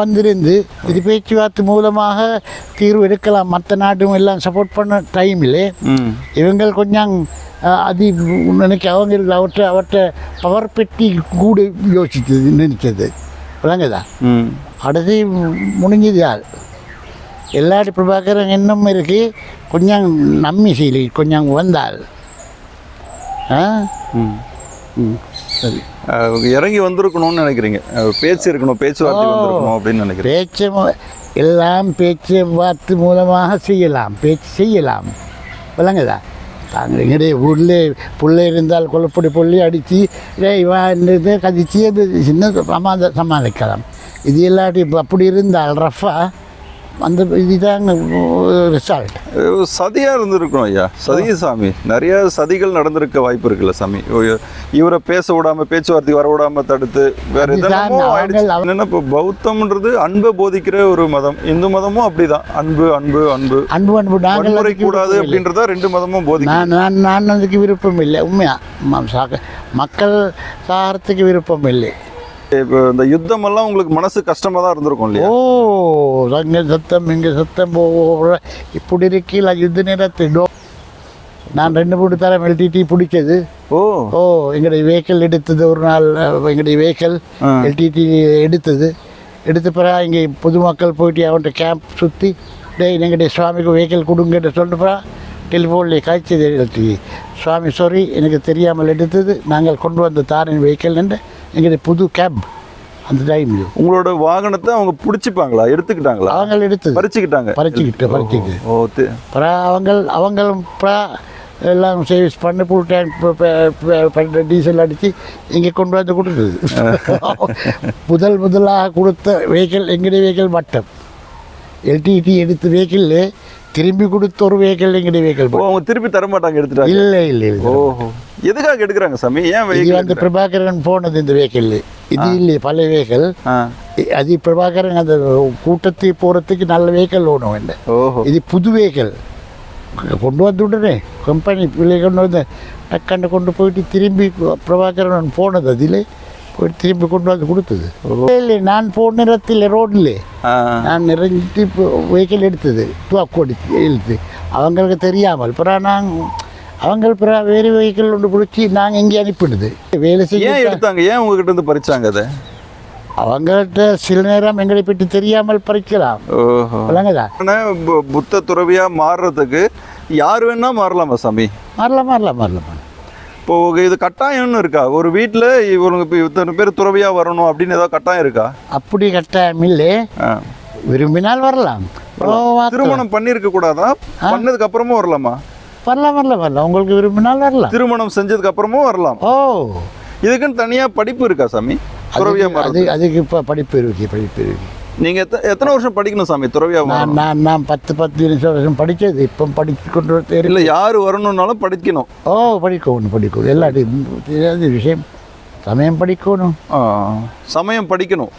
வந்திருந்து இது பேச்சுவார்த்தை மூலமாக தீர்வு எடுக்கலாம். மற்ற நாடும் எல்லாம் சப்போர்ட் பண்ண டைமில் இவங்க கொஞ்சம் அது நினைக்க அவங்க அவர்கிட்ட பவர் பெட்டி கூட யோசித்தது நினைச்சது. விளங்குதா? அடுத்து முடிஞ்சது யார் எல்லாரும் பிரபாகரன் இன்னும் இருக்கு. கொஞ்சம் நம்பி செய்யலை கொஞ்சம் வந்தால் சரி. இறங்கி வந்திருக்கணும்னு நினைக்கிறீங்க, பேச்சு இருக்கணும், பேச்சுவார்த்தை வந்திருக்கணும் அப்படின்னு நினைக்கிறேன். பேச்சு எல்லாம் பேச்சுவார்த்தை மூலமாக செய்யலாம், பேச்சு செய்யலாம், விளங்குதா? தாங்கள் எங்களுடைய ஊரில் புள்ளை இருந்தால் கொல்லப்படி புள்ளி அடித்து இவான்றது கதிச்சு சின்ன சமாளிக்கலாம். இது இல்லாட்டி அப்படி இருந்தால் ரஃபா அந்த இதுதான் ரிசல்ட். சதியாக இருந்திருக்கணும் ஐயா, சதி சாமி. நிறைய சதிகள் நடந்திருக்க வாய்ப்பு இருக்குல்ல சாமி? இவரை பேச விடாம, பேச்சுவார்த்தை வர விடாம தடுத்து வேற எதனாமோ ஆயிடுச்சு. என்னன்னா இப்போ பௌத்தம்ன்றது அன்பை போதிக்கிற ஒரு மதம், இந்து மதமும் அப்படிதான். அன்பு அன்பு அன்பு அன்பு அன்பு வன்முறை கூடாது அப்படின்றத ரெண்டு மதமும் போதிக்கும். நான் அதுக்கு விருப்பம் இல்லை. உண்மையா மக்கள் சாகிறதுக்கு விருப்பம் இல்லை. இப்போ இந்த யுத்தமெல்லாம் உங்களுக்கு மனசு கஷ்டமாக தான் இருந்திருக்கும் இல்லையா? அங்கே சத்தம் இங்கே சத்தம் இப்படி இருக்கல யுத்த நேரத்தில் நான் 2-3 தரம் எல்டிடி பிடிச்சது. எங்களுடைய வெஹிக்கிள் எடுத்தது ஒரு நாள், எங்களுடைய வெஹிக்கிள் எல்டிடி எடுத்த பிறகு இங்கே பொதுமக்கள் போயிட்டு அவன்கிட்ட கேம்ப் சுற்றி எங்களுடைய சுவாமிக்கு வெஹிக்கிள் கொடுங்கன்னு சொன்னப்பா டெலிஃபோனில் காய்ச்சது எல்டிடி. சுவாமி சாரி, எனக்கு தெரியாமல் எடுத்தது, நாங்கள் கொண்டு வந்த தாரின் வெஹிக்கிள் என்று எங்களுடைய புது கேப். அந்த டைம்ல உங்களோட வாகனத்தை அவங்க பிடிச்சிப்பாங்களா, எடுத்துக்கிட்டாங்களா? அவங்க எடுத்து பறிச்சுக்கிட்டு அவங்களும் எல்லாம் சர்வீஸ் பண்ணி ஃபுல் டேங்க் டீசல் அடித்து இங்கே கொண்டு வந்து கொடுத்தது. முதலாக கொடுத்த வெஹிக்கிள் எங்களுடைய வெஹிக்கிள் மட்டும் எல்டிடி எடுத்த வெஹிக்கிள் திரும்பி கொடுத்த ஒரு வெஹிக்கிள் எங்களுடைய வெஹிக்கிள். அவங்க திருப்பி தர மாட்டாங்க, எடுத்துட்டாங்க? இல்லை. எதுக்காக எடுக்கிறாங்க சாமி? ஏன் இது வந்து பிரபாகரன் போனது இந்த வெஹிக்கிள், இது இல்லை பழைய வெஹிக்கிள். அது பிரபாகரன் அந்த கூட்டத்தை போகிறதுக்கு நல்ல வெஹிக்கிள் ஓடும் இல்லை. இது புது வெஹிக்கிள் கொண்டு வந்து உடனே கம்பெனி பிள்ளை கொண்டு வந்து டக்காண்டு கொண்டு போயிட்டு திரும்பி பிரபாகரன் போனது அதில் போய் திரும்பி கொண்டு வந்து கொடுத்தது. இல்லை, நான் போன நேரத்தில் ரோடில் நான் நிறைஞ்சிட்டு வெஹிக்கிள் எடுத்தது துவாக்கோடி இழுத்து அவங்களுக்கு தெரியாமல். அப்புறம் அவங்க வேறு வெஹிக்கிள் ஒன்று பிடிச்சி நாங்கள் எங்கே அனுப்பிடுது வேலை செய்ய எடுத்தாங்க. ஏன் உங்ககிட்ட இருந்து பறிச்சாங்க? அதை அவங்கள்ட்ட சில நேரம் எங்களை பற்றி தெரியாமல் பறிக்கலாம். புத்த துறவியா மாறுறதுக்கு யார் வேணா மாறலாமா சாமி? மாறலாம். இப்போ இது கட்டாயம்னு இருக்கா? ஒரு வீட்டில் இவங்க இப்போ இத்தனை பேர் துறவியா வரணும் அப்படின்னு ஏதாவது கட்டாயம் இருக்கா? அப்படி கட்டாயம் இல்லை, விரும்பினால் வரலாம். திருமணம் பண்ணிருக்க கூடாதா? பண்ணதுக்கு அப்புறமும் வரலாமா? வரலாம். உங்களுக்கு விரும்பினால் வரலாம். திருமணம் செஞ்சதுக்கு அப்புறமும் வரலாம். இதுக்குன்னு தனியா படிப்பு இருக்கா சாமி? துறவியா அதுக்கு இப்போ படிப்பு இருக்கு. நீங்க எத்தனை வருஷம் படிக்கணும் சாமி துறவியா? நான் 10-15 வருஷம் படிச்சது. இப்போ படிச்சு கொண்டு தெரியல. யாரு வரணும்னாலும் படிக்கணும். படிக்கணும் எல்லாத்தையும் விஷயம் சமயம் படிக்கணும். சமயம் படிக்கணும்.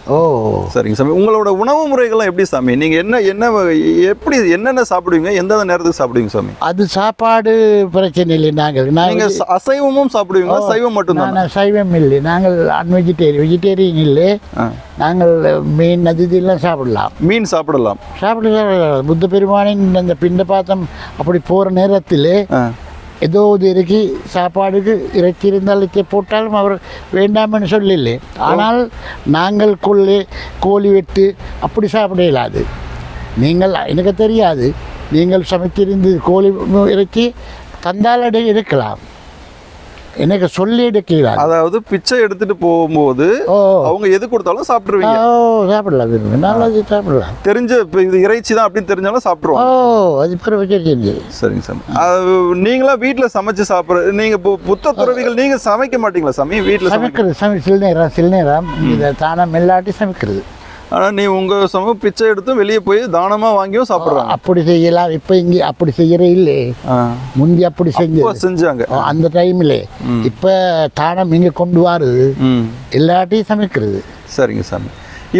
சரிங்க சாமி. உங்களோட உணவு முறைகள்லாம் எப்படி சாமி? நீங்க எப்படி என்னென்ன சாப்பிடுவீங்க, எந்தெந்த நேரத்துக்கு சாப்பிடுவீங்க சாமி? அது சாப்பாடு பிரச்சனை இல்லை. நீங்க அசைவமும் சாப்பிடுவீங்க, சைவம் மட்டும்தான்? சைவம் இல்லை, நாங்கள் வெஜிடேரியன் இல்லை. நாங்கள் மீன் இதெல்லாம் சாப்பிடலாம். மீன் சாப்பிடலாம். புத்த பெருமானின் அந்த பிண்ட பாத்தம் அப்படி போற நேரத்தில் ஏதோ இது இறக்கி சாப்பாடுக்கு இறைச்சி இருந்தால் போட்டாலும் அவர் வேண்டாம்னு சொல்லலை. ஆனால் நாங்கள் கோழி வெட்டு அப்படி சாப்பிட இயலாது. நீங்கள் எனக்கு தெரியாது, நீங்கள் சமைத்திருந்து கோழி இறைச்சி தந்தால் இருக்கலாம், எனக்கு சொல்லி எடுக்கிறார். அதாவது பிச்சை எடுத்துட்டு போகும்போது அவங்க எது கொடுத்தாலும் சாப்பிடுவீங்க? சாப்பிடலாம், சாப்பிடலாம். தெரிஞ்ச இது இறைச்சி தான் அப்படின்னு தெரிஞ்சாலும் சாப்பிடுவோம். அது பிறகு சரிங்க சாமி. நீங்களா வீட்டுல சமைச்சு சாப்பிட்ற நீங்க புத்த துறவிகள் நீங்க சமைக்க மாட்டீங்களா சாமி? வீட்டுல சமைக்கிறது சில நேரம் இதை தானே மெல்லாட்டி சமைக்கிறது. ஆனால் நீ உங்கள் பிச்சை எடுத்தும் வெளியே போய் தானமாக வாங்கியும் சாப்பிட்றாங்க. அப்படி செய்யலாம். இப்போ இங்கே அப்படி செய்யறே இல்லை, முந்தி அப்படி செஞ்சாங்க அந்த டைமில். இப்போ தானம் இங்கே கொண்டு வருது, எல்லாட்டையும் சமைக்கிறது. சரிங்க சாமி.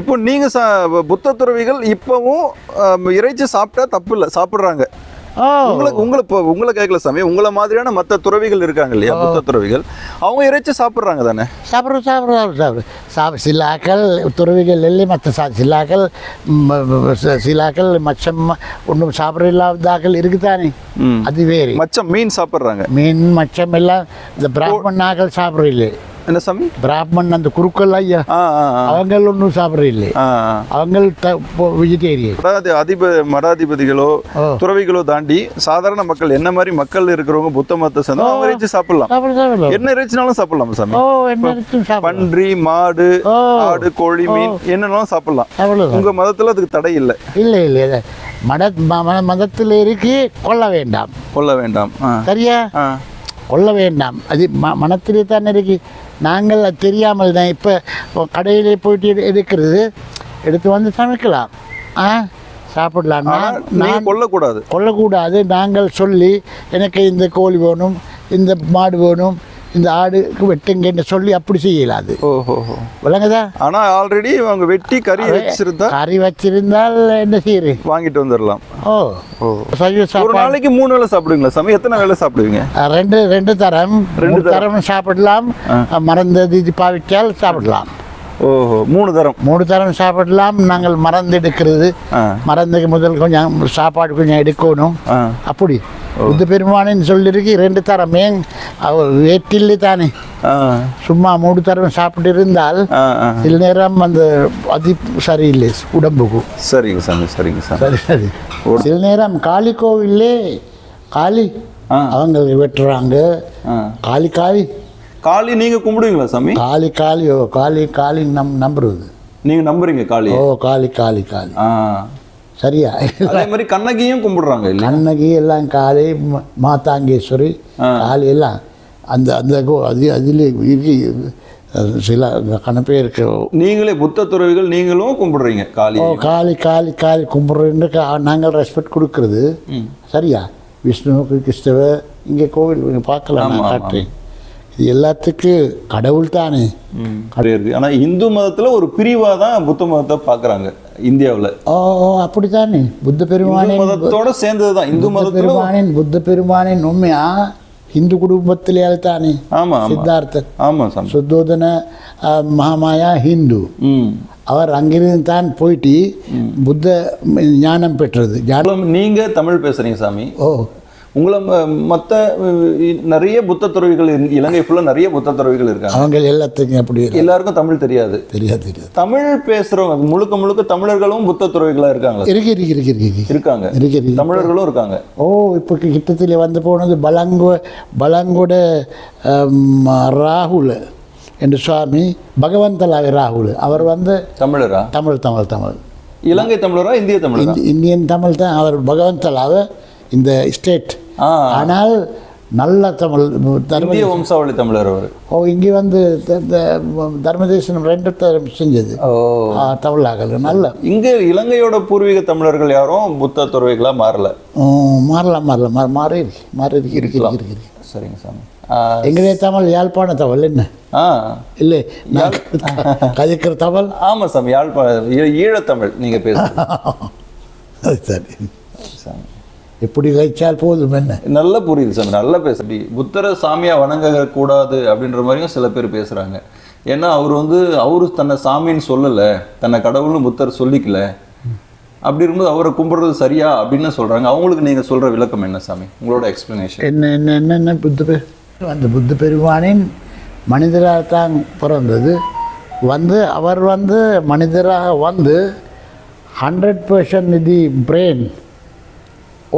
இப்போ நீங்கள் புத்த துறவிகள் இப்போவும் இறைச்சி சாப்பிட்டா தப்பு இல்லை, சாப்பிட்றாங்க. உங்களை கேட்கல சாமி, உங்களை மாதிரியான மற்ற துறவிகள் இருக்காங்க இல்லையா, புத்த துறவிகள், அவங்க இறைச்சி சாப்பிட்றாங்க தானே? சாப்பிட்றோம். சிலாக்கள் துறவிகள் இல்லை, மற்ற சிலாக்கள் மச்சம் ஒன்றும் சாப்பிட்ற இல்லாதாக்கள் இருக்குதானே, அது வேறு. மச்சம் மீன் சாப்பிட்றாங்க. மீன் மச்சம் எல்லாம் இந்த பிராமணாக்கள் சாப்பிட்ற இல்லை. என்ன சாமி? பிராமணன் அந்த குருக்கள் ஐயா அவங்க ஒன்றும் சாப்பிட்ற அவங்க வெஜிடேரியன். மடாதிபதிகளோ துறவிகளோ தாண்டி சாதாரண மக்கள் என்ன மாதிரி மக்கள் இருக்கிறவங்க புத்த மதத்தை சேர்ந்து அவங்க இறைச்சி சாப்பிடலாம். என்ன இறைச்சினாலும் சாப்பிடலாம் சாமி. பன்றி, மாடு, ஆடு, கோழி, மீன் என்னன்னாலும் சாப்பிடலாம். உங்க மதத்துல அதுக்கு தடை இல்லை? இல்லை இல்லை, மதத்தில் இருக்கு கொல்ல வேண்டாம். சரியா? கொல்ல வேண்டாம். அது மனத்திலே தான் இருக்கு. நாங்கள் அது தெரியாமல் தான் இப்போ கடையிலே போயிட்டு எடுத்து வந்து சமைக்கலாம், சாப்பிடலாம். நான் கொல்லக்கூடாது. நாங்கள் சொல்லி எனக்கு இந்த கோழி வேணும், இந்த மாடு வேணும், இந்த ஆடுக்கு வெட்டுங்கன்னு சொல்லி அப்படி செய்யலாது. விளங்குதா? ஆனா ஆல்ரெடி அவங்க வெட்டி கறி வச்சிருந்தால் என்ன செய்யுது, வாங்கிட்டு வந்துடலாம். ஒரு நாளைக்கு 3 வேளை சாப்பிடுவீங்களா சாமி? எத்தனை வேளை சாப்பிடுவீங்க? ரெண்டு தரம் சாப்பிடலாம். மறந்தது இது பாவிச்சால் சாப்பிடலாம். 3 தரம் சாப்பிடலாம். நாங்கள் மறந்து எடுக்கிறது, மறந்துக்கு முதல் கொஞ்சம் சாப்பாடு கொஞ்சம் எடுக்கணும். அப்படி புத்த பெருமானின் சொல்லிருக்கு 2 தரம். ஏன் அவர் வேட்டில் தானே சும்மா 3 தரம் சாப்பிட்டு இருந்தால் சில நேரம் அந்த அது சரியில்லை உடம்புக்கு. சரிங்க சாமி, சரிங்க சாமி. சரி. சில நேரம் காளி கோவிலே அவங்க வெட்டுறாங்க. காளி நீங்க கும்பிடுவீங்களா சாமி? காளி நம்புறது. நீங்க நம்புறீங்க காளி? காளி சரியா? அதே மாதிரி கண்ணகியும் கும்பிடுறாங்க. கண்ணகி எல்லாம் காளி, மாதாங்கேஸ்வரி, காளி எல்லாம் அந்த அதில் இருக்கு. சில கணப்பே இருக்கு. நீங்களே புத்த துறவிகள் நீங்களும் கும்பிடுறீங்க காளி கும்பிடுறேன்னு நாங்கள் ரெஸ்பெக்ட் கொடுக்கறது. சரியா? விஷ்ணுவுக்கு, கிறிஸ்தவ இங்கே கோவில் பார்க்கலாம், காட்டுறேன். இது எல்லாத்துக்கும் கடவுள் தானே இருக்கு. ஆனால் இந்து மதத்தில் ஒரு பிரிவாக தான் புத்த மதத்தை பார்க்குறாங்க இந்தியாவில். அப்படித்தானே புத்த பெருமானின் மதத்தோட சேர்ந்தது தான் இந்து மதத்தில். புத்த பெருமானின் உண்மையா இந்து குடும்பத்திலே தானே. சித்தார்த்தர், சுத்தோதன, மகாமாயா ஹிந்து. அவர் அங்கிருந்து தான் போயிட்டு புத்த ஞானம் பெற்றது. நீங்க தமிழ் பேசுறீங்க சாமி. உங்களை மற்ற நிறைய புத்த துறவிகள் இலங்கை ஃபுல்லாக நிறைய புத்த துறவிகள் இருக்காங்க. அவங்க எல்லாத்துக்கும் அப்படி எல்லாருக்கும் தமிழ் தெரியாது. தமிழ் பேசுறவங்க முழுக்க தமிழர்களும் புத்த துறவிகளா இருக்காங்க. இருக்காங்க, தமிழர்களும் இருக்காங்க. இப்போ கிட்டத்தில் வந்து போனது பலங்கோட ராகுல் என்று சுவாமி பகவந்தலாவி ராகுல். அவர் வந்து தமிழரா? தமிழ் இலங்கை தமிழரா? இந்திய தமிழரா? இந்தியன் தமிழ் தான். அவர் பகவந்தலாவை இந்த ஸ்டேட். ஆனால் நல்ல தமிழ் இந்திய வம்சாவளி தமிழர் அவர். இங்கே வந்து தர்மதேசனம் 2 தரம் செஞ்சது தமிழாக. நல்ல இங்கே இலங்கையோட பூர்வீக தமிழர்கள் யாரும் புத்த துறவிகளாக மாறி இருக்கு. சரிங்க சாமி. எங்களே தமிழ் யாழ்ப்பாண தமிழ் என்ன இல்லை கதைக்கிற தமிழ். ஆமாம் சாமி, யாழ்ப்பாண ஈழத்தமிழ் நீங்கள் பேசுங்க. சரி சாமி, எப்படி கழிச்சால் போதும் என்ன. நல்லா புரியுது சாமி, நல்லா பேசுறீ. புத்தரை சாமியாக வணங்க கூடாது அப்படின்ற மாதிரியும் சில பேர் பேசுகிறாங்க. ஏன்னா அவரு தன்னை சாமின்னு சொல்லலை, தன்னை கடவுள்னு புத்தர் சொல்லிக்கல. அப்படி இருக்கும்போது அவரை கும்பிடுறது சரியா அப்படின்னு சொல்கிறாங்க. அவங்களுக்கு நீங்கள் சொல்கிற விளக்கம் என்ன சாமி, உங்களோட எக்ஸ்பிளனேஷன்? என்ன அந்த புத்த பெருமானின் மனிதராக தான் பிறந்தது. அவர் மனிதராக 100% இது பிரெயின்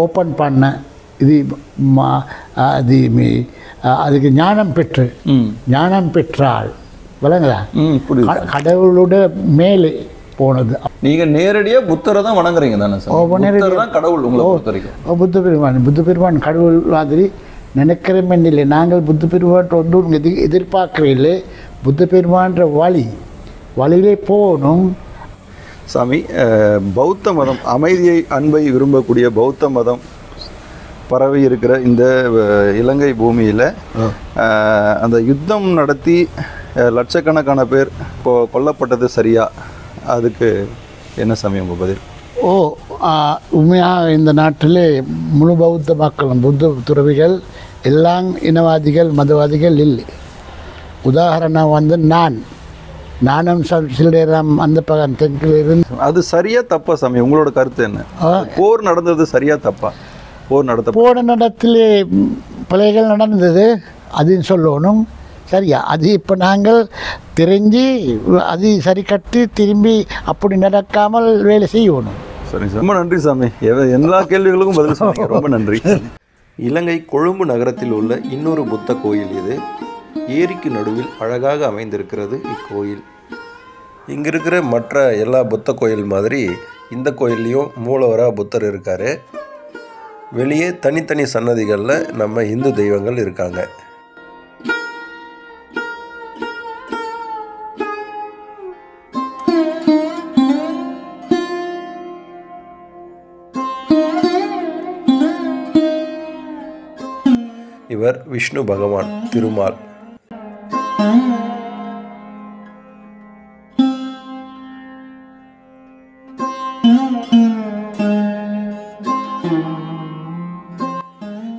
ஓப்பன் பண்ண இது அதுக்கு ஞானம் பெற்றால் விளங்குதா? கடவுளோட மேலே போனது. நீங்கள் நேரடியாக புத்தரை தான் வணங்குறீங்க தானே சார்? புத்தர் தான் கடவுள் உங்களை பொறுத்த வரைக்கும். புத்த பெருமான் கடவுள் மாதிரி நினைக்கிறமே இல்லை. நாங்கள் புத்த பெருமான் ஒன்றும் எதிர்பார்க்கவே. புத்த பெருமான்ற வழியிலே போகணும் சாமி. பௌத்த மதம் அமைதியை, அன்பை விரும்பக்கூடிய பௌத்த மதம் பரவி இருக்கிற இந்த இலங்கை பூமியில் அந்த யுத்தம் நடத்தி லட்சக்கணக்கான பேர் கொல்லப்பட்டது சரியா? அதுக்கு என்ன சாமி உங்கள் பதில்? உண்மையாக இந்த நாட்டிலே முழு பௌத்த மக்களும் புத்த துறவிகள் எல்லாம் இனவாதிகள், மதவாதிகள் இல்லை. உதாரணம் நானும் சிலரம் அந்த பகன் தெற்கில் இருந்து. அது சரியா தப்பா சாமி, உங்களோட கருத்து என்ன? போர் நடந்தது சரியா தப்பா? போர் நடத்திலே பிழைகள் நடந்தது, அதையும் சொல்லணும். சரியா? அது இப்போ நாங்கள் தெரிஞ்சு அது சரி கட்டி திரும்பி அப்படி நடக்காமல் வேலை செய்யணும். சரி சார், ரொம்ப நன்றி சாமி. எல்லா கேள்விகளுக்கும் பதில் சொன்னீங்க, ரொம்ப நன்றி. இலங்கை கொழும்பு நகரத்தில் உள்ள இன்னொரு புத்த கோயில் இது. ஏரிக்கு நடுவில் அழகாக அமைந்திருக்கிறது இக்கோயில். இங்கே இருக்கிற மற்ற எல்லா புத்த கோயில் மாதிரி இந்த கோயில்லையும் மூலவராக புத்தர் இருக்கார். வெளியே தனித்தனி சன்னதிகளில் நம்ம இந்து தெய்வங்கள் இருக்காங்க. இவர் விஷ்ணு பகவான் திருமால்.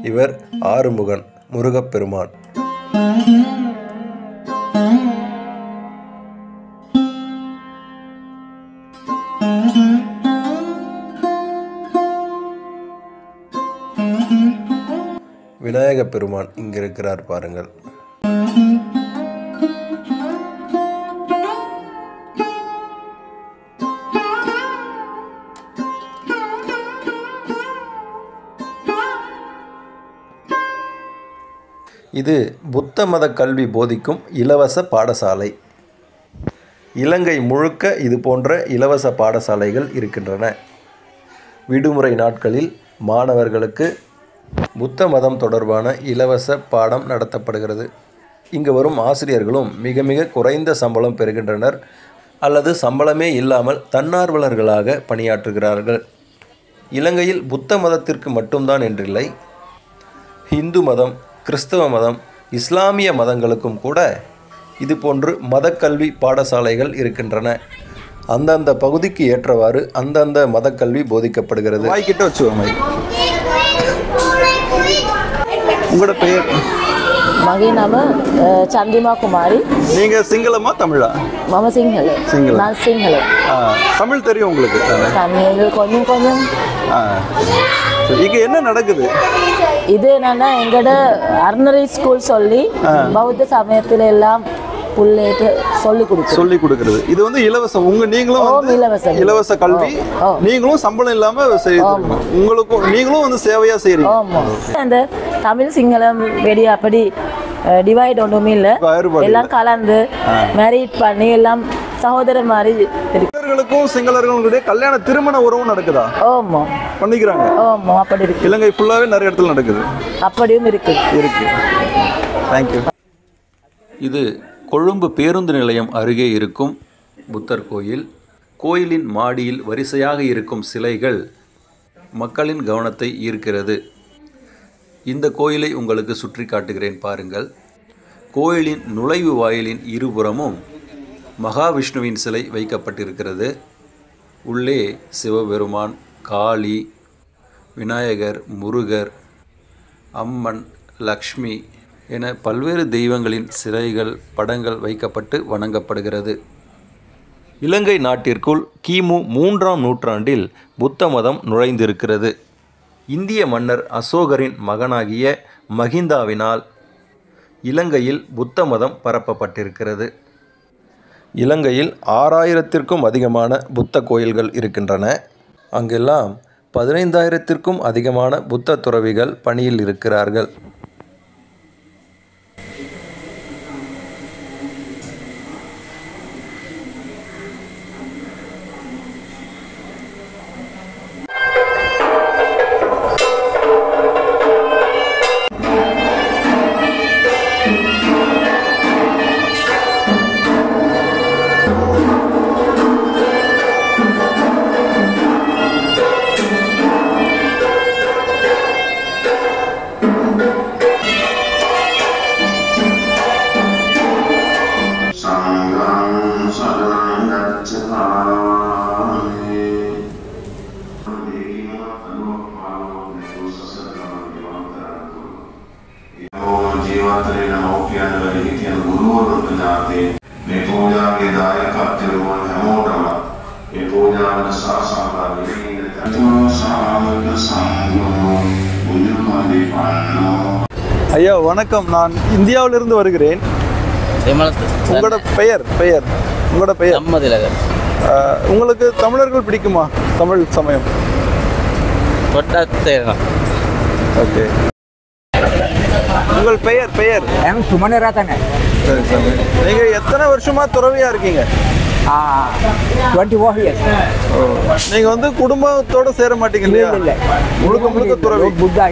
இவர் ஆறுமுகன் முருகப்பெருமான். விநாயகப் பெருமான் இங்கே இருக்கிறார் பாருங்கள். இது புத்த மத கல்வி போதிக்கும் இலவச பாடசாலை. இலங்கை முழுக்க இது போன்ற இலவச பாடசாலைகள் இருக்கின்றன. விடுமுறை நாட்களில் மாணவர்களுக்கு புத்த மதம் தொடர்பான இலவச பாடம் நடத்தப்படுகிறது. இங்கு வரும் ஆசிரியர்களும் மிக மிக குறைந்த சம்பளம் பெறுகின்றனர் அல்லது சம்பளமே இல்லாமல் தன்னார்வலர்களாக பணியாற்றுகிறார்கள். இலங்கையில் புத்த மதத்திற்கு மட்டும்தான் என்றில்லை, இந்து மதம், கிறிஸ்தவ மதம், இஸ்லாமிய மதங்களுக்கும் கூட இதுபோன்று மதக்கல்வி பாடசாலைகள் இருக்கின்றன. அந்தந்த பகுதிக்கு ஏற்றவாறு அந்தந்த மதக்கல்வி போதிக்கப்படுகிறது. வாய்க்கிட்ட வச்சுக்கோங்க. உங்களோட பெயர்? මගේ නම චන්දිමා කුමාරි. நீங்கள் சிங்களமா தமிழா? මම සිංහල. சிங்களம். நான் සිංහල. தமிழ் தெரியும் உங்களுக்கு? தமிழ் கொஞ்சம் கொஞ்சம். இங்கே என்ன நடக்குது? இது என்னன்னா எங்கட அர்னரி ஸ்கூல் சொல்லி பௌத்த சமயத்துல எல்லாம் புள்ளைட்டு சொல்லி கொடுக்கிறது. இது வந்து இலவசம். நீங்களும் இலவச கல்வி, நீங்களும் சம்பளம் இல்லாம செய்யறீங்க. உங்களுக்கும் நீங்களும் வந்து சேவையா செய்றீங்க. ஆமா. அந்த தமிழ் சிங்களம் வெடி அப்படி டிவைட் ஒன்றுமே இல்லை, எல்லாம் கலந்து மேரிட் பண்ணி எல்லாம் சகோதரர் மாதிரி சிங்களர்களுக்கும் சிங்களர்களுடைய கல்யாண திருமண உறவும் நடக்குதா? ஆமா, பண்ணிக்கிறாங்க. ஆமா, அப்படி இருக்கு. இலங்கை ஃபுல்லாவே நிறைய இடத்துல நடக்குது. அப்படியும் இருக்கு. தேங்க்யூ. இது கொழும்பு பேருந்து நிலையம் அருகே இருக்கும் புத்தர் கோயில். கோயிலின் மாடியில் வரிசையாக இருக்கும் சிலைகள் மக்களின் கவனத்தை ஈர்க்கிறது. இந்த கோயிலை உங்களுக்கு சுற்றி காட்டுகிறேன் பாருங்கள். கோயிலின் நுழைவு வாயிலின் இருபுறமும் மகாவிஷ்ணுவின் சிலை வைக்கப்பட்டிருக்கிறது. உள்ளே சிவபெருமான், காளி, விநாயகர், முருகர், அம்மன், லக்ஷ்மி என பல்வேறு தெய்வங்களின் சிலைகள், படங்கள் வைக்கப்பட்டு வணங்கப்படுகிறது. இலங்கை நாட்டிற்குள் கிமு 3ஆம் நூற்றாண்டில் புத்த மதம் நுழைந்திருக்கிறது. இந்திய மன்னர் அசோகரின் மகனாகிய மகிந்தாவினால் இலங்கையில் புத்த மதம் பரப்பப்பட்டிருக்கிறது. இலங்கையில் 6000த்திற்கும் அதிகமான புத்த கோயில்கள் இருக்கின்றன. அங்கெல்லாம் 15000த்திற்கும் அதிகமான புத்த துறவிகள் பணியில் இருக்கிறார்கள். ஐயா வணக்கம், நான் இந்தியாவிலிருந்து வருகிறேன். உங்களோட பெயர் உங்களோட பெயர் சம்மதிலகர். உங்களுக்கு தமிழர்கள் பிடிக்குமா? தமிழ் சமயம். ஓகே. உங்கள் பெயர் சுமனராதானே. சரி சரி. நீங்கள் எத்தனை வருஷமா துறவியா இருக்கீங்க? 24 years. நீங்கள் வந்து குடும்பத்தோட சேர மாட்டீங்க இல்லையா? இல்லை முழுக்க துறவி. புத்தா